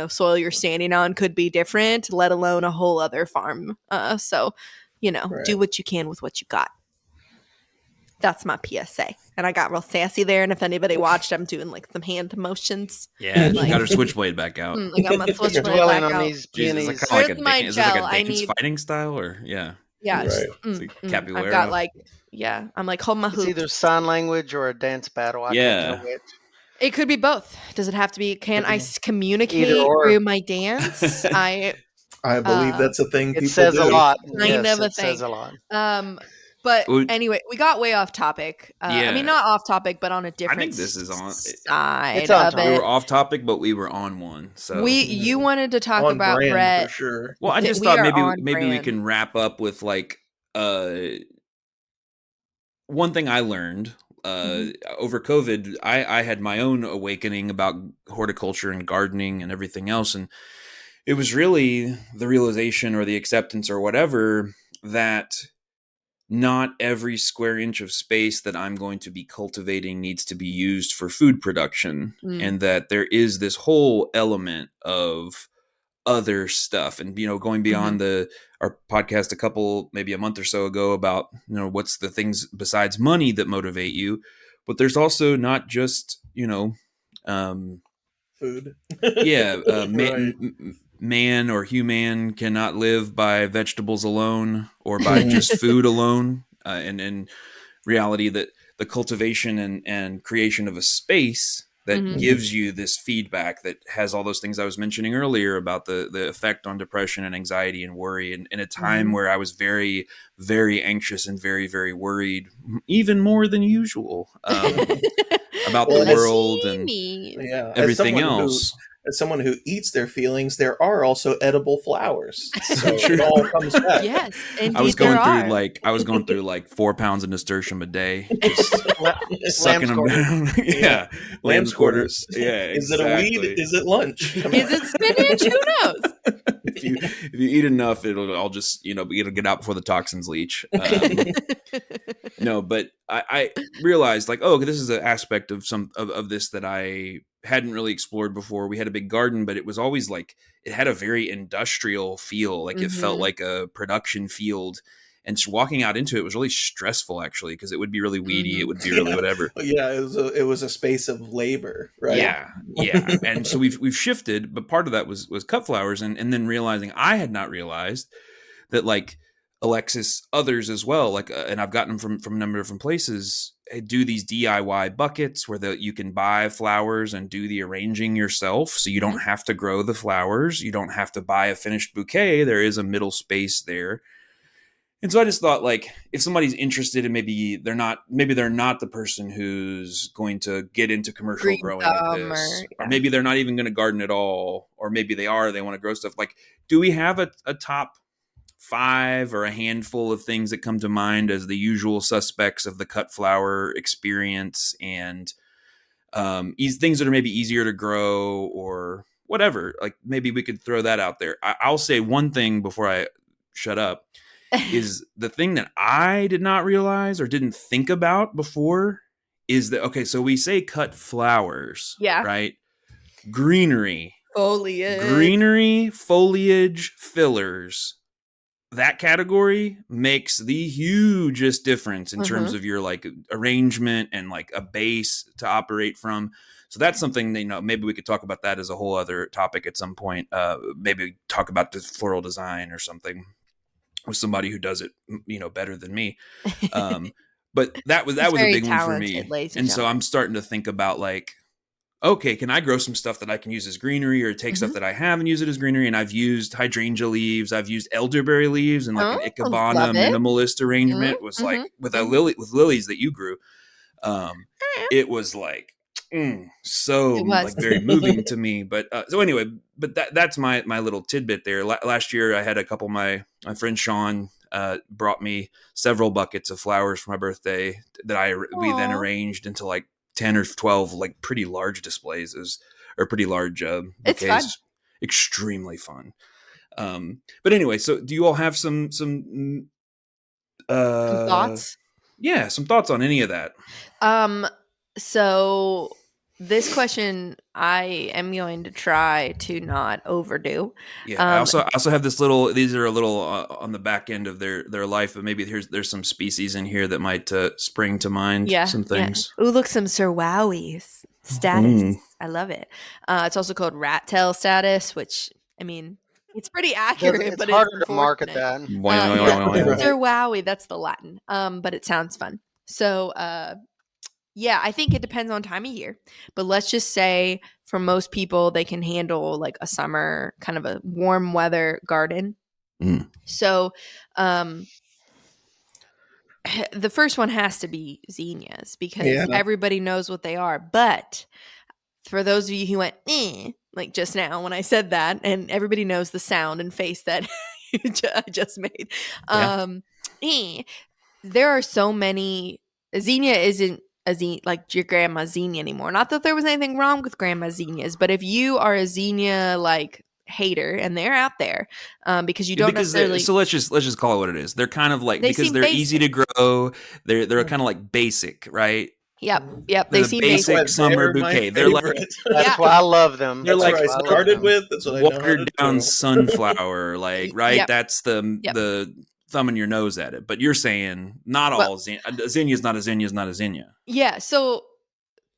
soil you're standing on could be different, let alone a whole other farm. So do what you can with what you got. That's my PSA. And I got real sassy there. And if anybody watched, I'm doing like some hand motions. Yeah, she got her switchblade back out. I got my switchblade dwelling back on out. these peonies. Is this like a I dance need fighting style or Yeah, Capoeira. I've got like I'm like hold my It's hoop. either sign language or a dance battle. I can't tell which. It could be both. Does it have to be? Can I communicate Either or. through my dance? I believe that's a thing. It says a lot. Kind of a it thing. says a lot. But anyway, we got way off topic. I mean, not off topic, but on a different. I think this is on side it's on of topic. it. We were off topic, but we were on one. So you wanted to talk on about brand, Brett. for sure. Well, I just thought maybe we can wrap up with like one thing I learned over COVID. I had my own awakening about horticulture and gardening and everything else, and it was really the realization or the acceptance or whatever that not every square inch of space that I'm going to be cultivating needs to be used for food production, and that there is this whole element of other stuff. And, going beyond our podcast maybe a month or so ago about, what's the things besides money that motivate you, but there's also not just, food. Man or human cannot live by vegetables alone or by just food alone. And reality that the cultivation and creation of a space that gives you this feedback that has all those things I was mentioning earlier about the effect on depression and anxiety and worry. And in a time where I was very, very anxious and very, very worried, even more than usual, about the world and everything else. As someone who eats their feelings, there are also edible flowers. So it all comes back. Yes, indeed, I was going through like 4 pounds of nasturtium a day, just sucking them down. Lamb's quarters. Yeah, Is it a weed? Is it lunch? Is it spinach? Who knows? If you eat enough, it'll just it'll get out before the toxins leach. No, but I realized like, oh, this is an aspect of of this that I hadn't really explored before. We had a big garden, but it was always like it had a very industrial feel. Like it felt like a production field. And so walking out into it was really stressful, actually, because it would be really weedy. It would be really whatever. Yeah, it was a space of labor, right? Yeah. And so we've shifted, but part of that was cut flowers, and then realizing I had not realized that like Alexis, others as well, like and I've gotten them from a number of different places, do these DIY buckets where you can buy flowers and do the arranging yourself, so you don't have to grow the flowers, you don't have to buy a finished bouquet. There is a middle space there. And so I just thought, like, if somebody's interested and maybe they're not the person who's going to get into commercial growing like this, or maybe they're not even going to garden at all, or maybe they want to grow stuff. Like, do we have a top 5 or a handful of things that come to mind as the usual suspects of the cut flower experience, and things that are maybe easier to grow or whatever? Like, maybe we could throw that out there. I'll say one thing before I shut up. Is the thing that I did not realize or didn't think about before is that, okay, so we say cut flowers, right? Greenery, foliage, fillers. That category makes the hugest difference in terms of your like arrangement and like a base to operate from. So that's something that, maybe we could talk about that as a whole other topic at some point. Maybe talk about the floral design or something with somebody who does it, better than me. But that was a big one for me. And so I'm starting to think about like, okay, can I grow some stuff that I can use as greenery, or take stuff that I have and use it as greenery? And I've used hydrangea leaves, I've used elderberry leaves, and like an ikebana minimalist arrangement was like with lilies that you grew. It was like, like very moving to me. But so anyway, but that's my little tidbit there. Last year I had a couple of my friend Sean brought me several buckets of flowers for my birthday that we then arranged into like 10 or 12 like pretty large displays or pretty large bouquets. It's fun. Extremely fun. But anyway, so do you all have some thoughts? Yeah, some thoughts on any of that? So this question I am going to try to not overdo. Yeah, I also have this little. These are a little on the back end of their life, but maybe there's some species in here that might spring to mind. Some things. Yeah. Ooh, look, some Sir Wowies status. I love it. It's also called rat tail status, which I mean, it's pretty accurate, but it's harder to market that. Sir Wowie, that's the Latin. But it sounds fun. So, yeah, I think it depends on time of year, but let's just say for most people, they can handle like a summer, kind of a warm weather garden. So, the first one has to be zinnias because everybody knows what they are. But for those of you who went, like just now when I said that, and everybody knows the sound and face that I just made. There are so many. Zinnia isn't like your grandma's zinnia anymore. Not that there was anything wrong with grandma's zinnias, but if you are a zinnia like hater, and they're out there because you don't necessarily. So let's just call it what it is. They're kind of like, because they're easy to grow. They're kind of like basic, right? Yep. They seem basic summer bouquet. They're like that's why I love them. They're like I started with. That's what I watered down sunflower, like right. That's the thumbing your nose at it. But you're saying not all zinnia is not a zinnia is not a zinnia. Yeah. So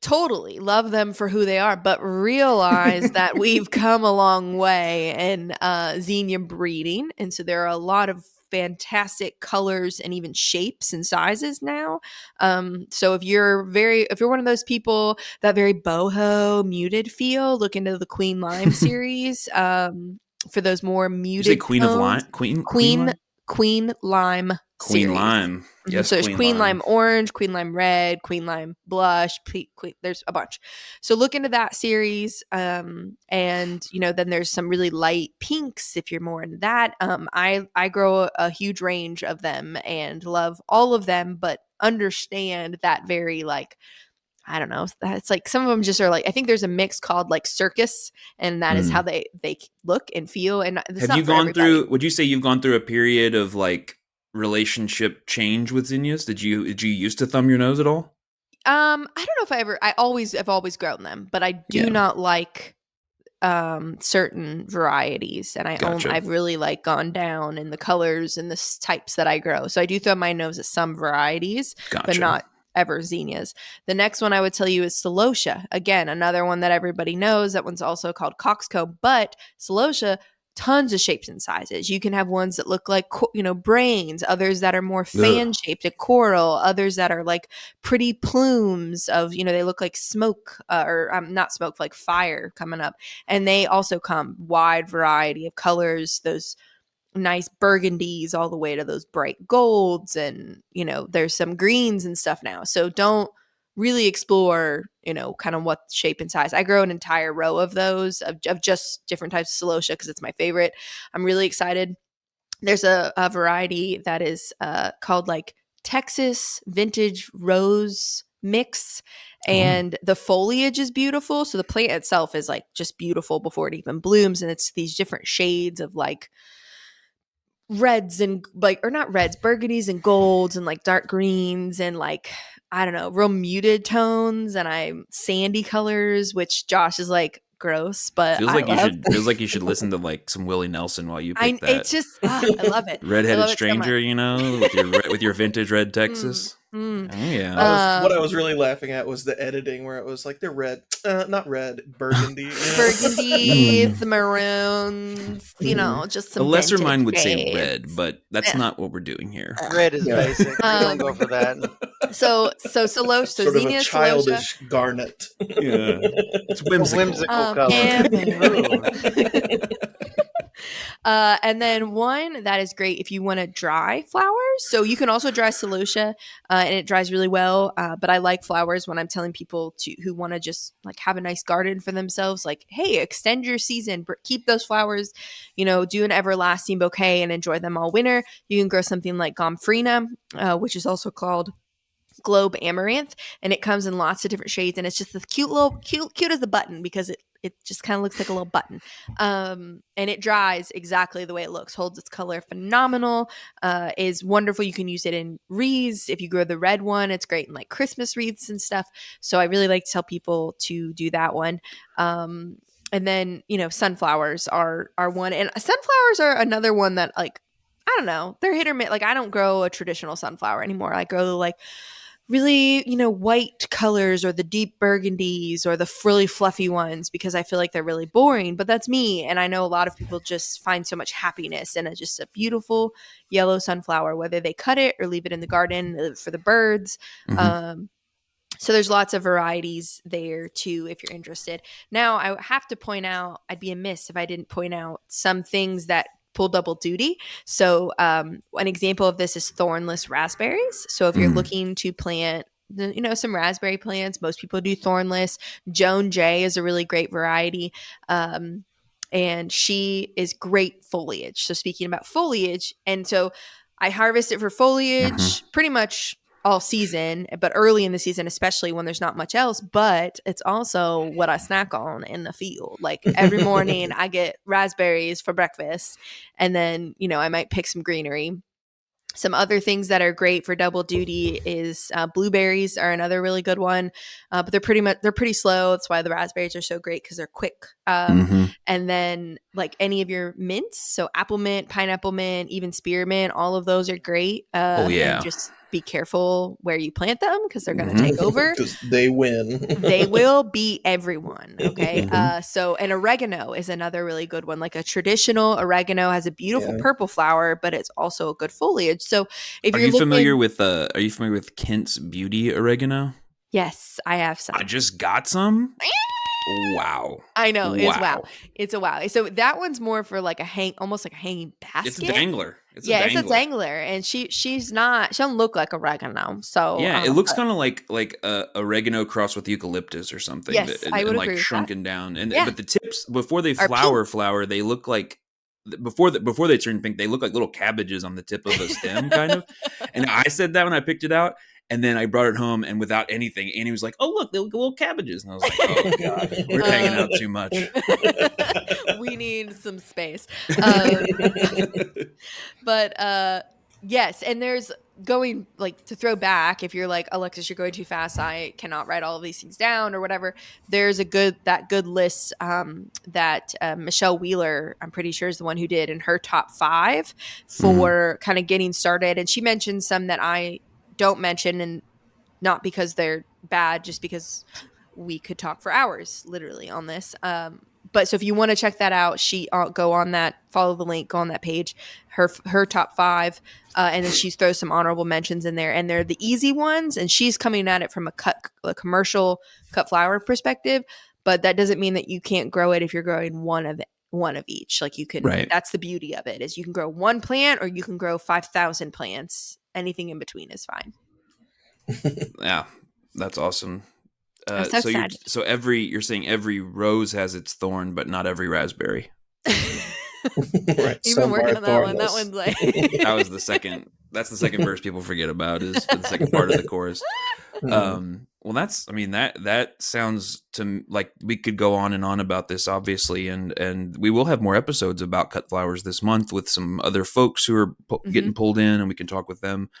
totally love them for who they are, but realize that we've come a long way in zinnia breeding, and so there are a lot of fantastic colors and even shapes and sizes now. So if you're one of those people that very boho muted feel, look into the Queen Lime series. For those more Did you say muted Queen of tones. Lime? Queen Queen Lime? Lime Queen series. Lime. Yes, So there's Queen Queen Lime. Lime Orange, Queen Lime Red, Queen Lime Blush. There's a bunch. So look into that series. And then there's some really light pinks if you're more into that. I grow a huge range of them and love all of them, but understand that very like, I don't know. It's like some of them just are like, I think there's a mix called like circus, and that is how they look and feel. And it's Have not you for gone everybody. through? Would you say you've gone through a period of like relationship change with zinnias? Did you used to thumb your nose at all? I don't know if I've always grown them, but I do not like certain varieties, and Gotcha. I've really like gone down in the colors and the types that I grow. So I do thumb my nose at some varieties, Gotcha. but not ever zinnias. The next one I would tell you is celosia. Again, another one that everybody knows. That one's also called coxcomb, but celosia, tons of shapes and sizes. You can have ones that look like brains, others that are more fan shaped, a coral, others that are like pretty plumes of they look like smoke or not smoke, like fire coming up. And they also come wide variety of colors, those nice burgundies all the way to those bright golds, and there's some greens and stuff now. So don't really explore kind of what shape and size. I grow an entire row of those of just different types of celosia because it's my favorite. I'm really excited. There's a variety that is called like Texas vintage rose mix, and the foliage is beautiful. So the plant itself is like just beautiful before it even blooms, and it's these different shades of like reds and like, or not reds, burgundies and golds and like dark greens and like, I don't know, real muted tones, and I'm sandy colors, which Josh is like gross, but feels I like love. you should listen to like some Willie Nelson while you pick that. It's just I love it. Redheaded I love it so Stranger, much. with your vintage red Texas. Mm. Oh yeah. What I was really laughing at was the editing where it was like they're red, not red, burgundy. Burgundies, maroons, just some A lesser vintage mind would say shades. red, but that's not what we're doing here. Red is basic. We don't go for that. So celosia, so Sort of zinnia, a celosia. childish garnet. Yeah, it's whimsical. Color. And then one that is great if you want to dry flowers. So you can also dry celosia, and it dries really well. But I like flowers when I'm telling people who want to just like have a nice garden for themselves. Like, hey, extend your season, keep those flowers, do an everlasting bouquet and enjoy them all winter. You can grow something like gomphrena, which is also called globe amaranth, and it comes in lots of different shades, and it's just this cute as a button because it just kind of looks like a little button, and it dries exactly the way it looks, holds its color phenomenal, is wonderful. You can use it in wreaths. If you grow the red one, it's great in like Christmas wreaths and stuff. So I really like to tell people to do that one. And then sunflowers are one, and sunflowers are another one that, like, I don't know, they're hit or miss. Like, I don't grow a traditional sunflower anymore. I grow like really, white colors or the deep burgundies or the really fluffy ones because I feel like they're really boring, but that's me. And I know a lot of people just find so much happiness in just a beautiful yellow sunflower, whether they cut it or leave it in the garden for the birds. So there's lots of varieties there too, if you're interested. Now, I have to point out, I'd be amiss if I didn't point out some things that pull double duty. So an example of this is thornless raspberries. So if you're looking to plant some raspberry plants, most people do thornless. Joan Jay is a really great variety. And she is great foliage. So speaking about foliage, and so I harvest it for foliage pretty much all season, but early in the season, especially when there's not much else. But it's also what I snack on in the field. Like every morning I get raspberries for breakfast, and then, I might pick some greenery. Some other things that are great for double duty is blueberries are another really good one, but they're pretty slow. That's why the raspberries are so great, because they're quick. And then like any of your mints, so apple mint, pineapple mint, even spearmint, all of those are great. Oh yeah, and just be careful where you plant them because they're going to take over. Because they win. They will beat everyone. Okay. Mhm. So, and oregano is another really good one. Like a traditional oregano has a beautiful Yeah. purple flower, but it's also a good foliage. So if Are you're you looking, familiar with Kent's Beauty oregano? yes, I have some. I just got some. Wow. I know. It's wow. Wow. It's a wow. So that one's more for like almost like a hanging basket. It's a dangler. It's Yeah, a it's a dangler. dangler, and she don't look like oregano. So Yeah, it looks kind of like oregano crossed with eucalyptus or something. Yes, I would and agree like with shrunken down. And Yeah. but the tips before they Are flower, they look like before they turn pink, they look like little cabbages on the tip of a stem, kind of. And I said that when I picked it out, and then I brought it home, and without anything, Annie was like, "Oh, look, they look little cabbages," and I was like, "Oh God, we're hanging out too much." We need some space. But yes, and there's going like to throw back if you're like, Alexis, you're going too fast, I cannot write all of these things down or whatever. There's a good list that Michelle Wheeler, I'm pretty sure, is the one who did in her top 5 for kind of getting started, and she mentioned some that I don't mention, and not because they're bad, just because we could talk for hours literally on this. But so if you want to check that out, go on that, follow the link, go on that page, her top 5, and then she throws some honorable mentions in there, and they're the easy ones, and she's coming at it from a commercial cut flower perspective. But that doesn't mean that you can't grow it if you're growing one of each. Like you can, Right. That's the beauty of it, is you can grow one plant or you can grow 5,000 plants. Anything in between is fine. Yeah, that's awesome. I'm so excited. You're saying every rose has its thorn, but not every raspberry. Right. You've been working on that one. That thornless. one's like That was the second. That's the second verse people forget about, is the second part of the chorus. Well, that sounds to like we could go on and on about this, obviously, and we will have more episodes about cut flowers this month with some other folks who are getting pulled in, and we can talk with them.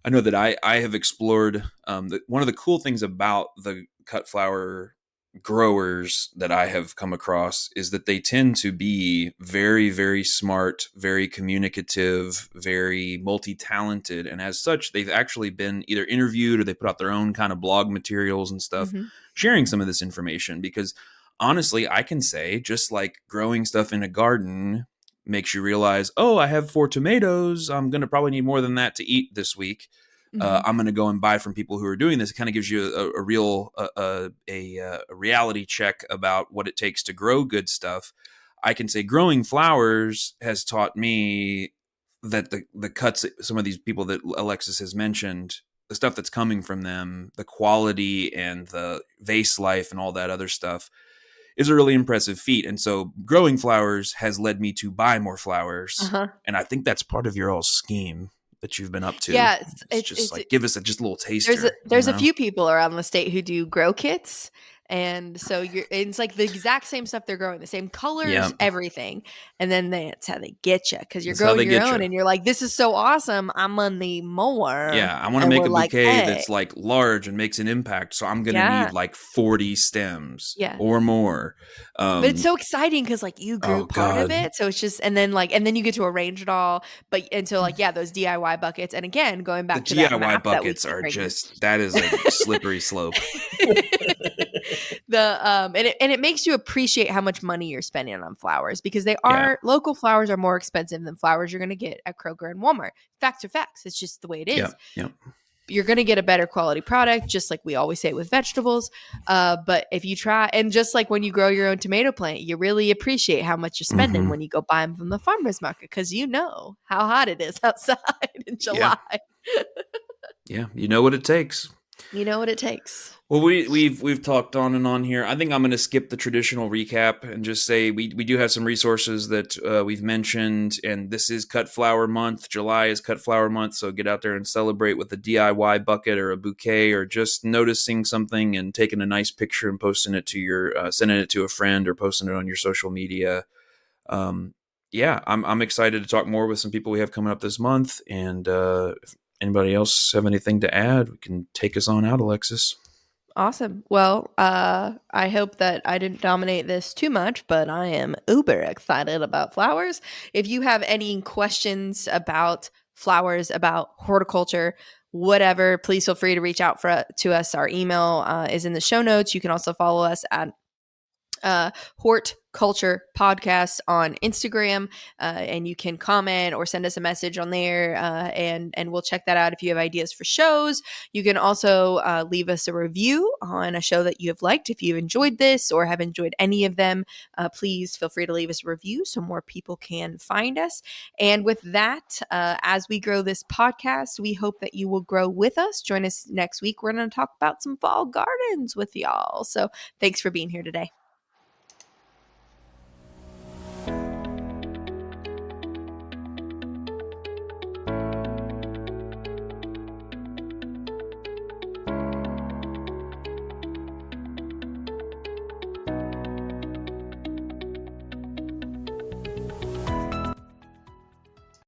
I know that I have explored one of the cool things about the cut flower growers that I have come across is that they tend to be very, very smart, very communicative, very multi-talented. And as such, they've actually been either interviewed or they put out their own kind of blog materials and stuff, sharing some of this information. Because honestly, I can say, just like growing stuff in a garden makes you realize, oh, I have 4 tomatoes. I'm going to probably need more than that to eat this week. I'm going to go and buy from people who are doing this. It kind of gives you a real reality check about what it takes to grow good stuff. I can say growing flowers has taught me that the cuts, some of these people that Alexis has mentioned, the stuff that's coming from them, the quality and the vase life and all that other stuff is a really impressive feat. And so growing flowers has led me to buy more flowers. And I think that's part of your all scheme that you've been up to. Yeah. It's just like, give us just a little taster. There's a few people around the state who do grow kits. And so it's like the exact same stuff they're growing, the same colors, everything. And then that's how they get you, because you're growing your own and you're like, this is so awesome, I'm going to need more. Yeah, I want to make a bouquet that's like large and makes an impact. So I'm going to need like 40 stems or more. But it's so exciting because like you grew part of it. So it's just, and then you get to arrange it all. But until those DIY buckets. And again, going back to that DIY buckets are just, that is a slippery slope. And it makes you appreciate how much money you're spending on flowers, because local flowers are more expensive than flowers you're going to get at Kroger and Walmart. Facts are facts. It's just the way it is. You're going to get a better quality product, just like we always say with vegetables. But if you try, and just like when you grow your own tomato plant, you really appreciate how much you're spending when you go buy them from the farmer's market, because you know how hot it is outside in July. Yeah, you know what it takes. You know what it takes. Well, we've talked on and on here. I think I'm going to skip the traditional recap and just say we do have some resources that we've mentioned, and this is Cut Flower Month. July is Cut Flower Month, so get out there and celebrate with a DIY bucket or a bouquet, or just noticing something and taking a nice picture and posting it to sending it to a friend or posting it on your social media. I'm excited to talk more with some people we have coming up this month, and if anybody else have anything to add, we can take us on out, Alexis. Awesome. Well, I hope that I didn't dominate this too much, but I am uber excited about flowers. If you have any questions about flowers, about horticulture, whatever, please feel free to reach out to us. Our email is in the show notes. You can also follow us at Hort Culture Podcast on Instagram, and you can comment or send us a message on there, and we'll check that out if you have ideas for shows. You can also leave us a review on a show that you have liked. If you've enjoyed this or have enjoyed any of them, please feel free to leave us a review so more people can find us. And with that, as we grow this podcast, we hope that you will grow with us. Join us next week. We're going to talk about some fall gardens with y'all. So thanks for being here today.